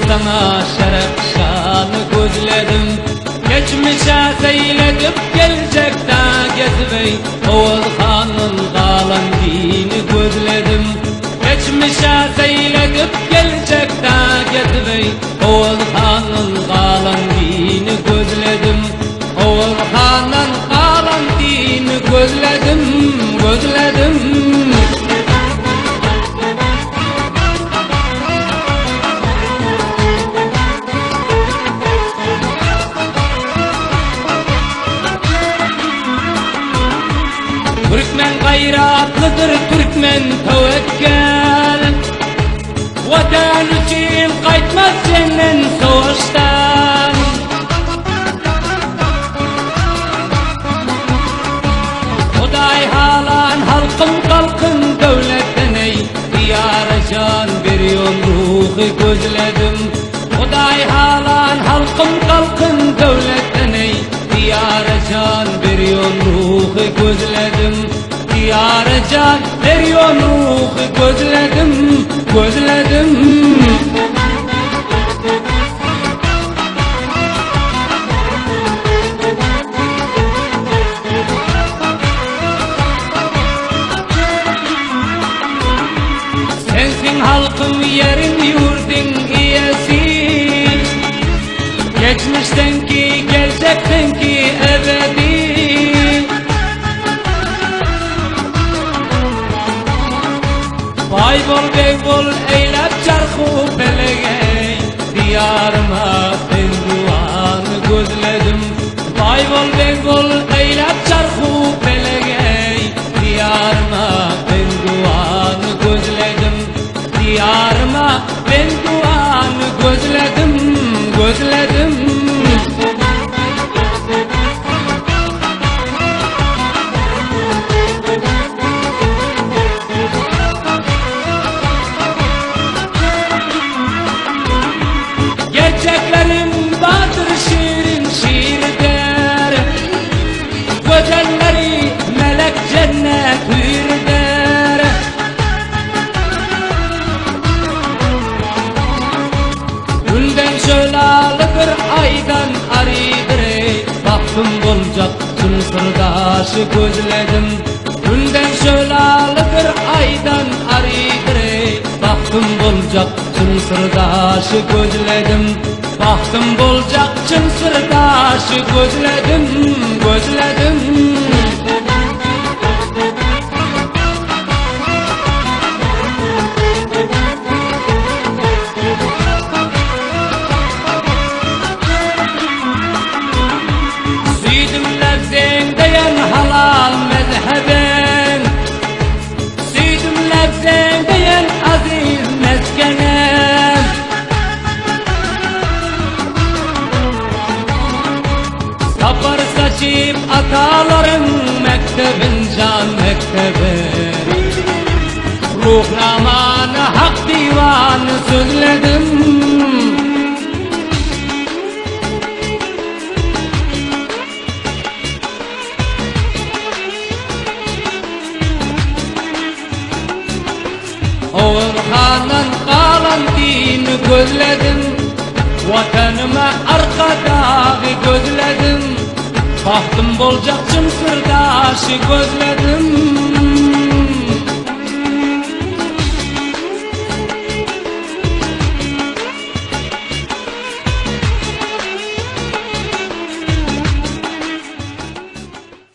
sana şeref şanı gözledim. Geçmişe seyredip gelecekte gezbey Oğul Han'ın kalan dini gözledim. Geçmişe seyredip gelecekte gezbey Oğul Han'ın kalan dini gözledim. Oğul Han'ın kalan dini gözledim, gözledim. Türkmen gayratlıdır, Türkmen tevekkel. Vatan için kaytmaz senin savaştan. Huday halan halkım kalkın devletten ey. Diyara can veriyon ruhu gözledim. Huday halan halkım kalkın devletten ey. Diyara can veriyon ruhu gözledim. Diyara can veriyon ruhu gözledim, gözledim. Sensin halkım, yerin yurdun iyesi. Geçmişten ki gelecekten ki ebedi. Bay bol bey bol eylep çarkı pelege. Diyarıma ben duanı gözledim. Bay bol bey bol eylep çarkı pelege. Diyarıma ben duanı gözledim. Diyarıma ben duanı gözledim, gözledim. Gerçeklerim vardır şiirin şiir der. Gözelleri melek cennet hür der. Günden şölalıdır, aydan aridir ey. Baktım bulacaksın sırdaşı gözledim. Günden şölalıdır, aydan aridir ey. Baktım bulacaksın sırdaşı gözledim. Baktım bulacaksın sırdaşı gözledim, gözledim. Süydüm levzen diyen halal mezheben. Süydüm levzen diyen aziz meskenem. Sapar saçıp ataların mektebin can mektebin. Ruhnamanı hak divanı sözledim. Oğul Han'ın kalan dini gözledim. Vatanıma arkadağı gözledim. Baktım bulacaksın sırdaşı gözledim.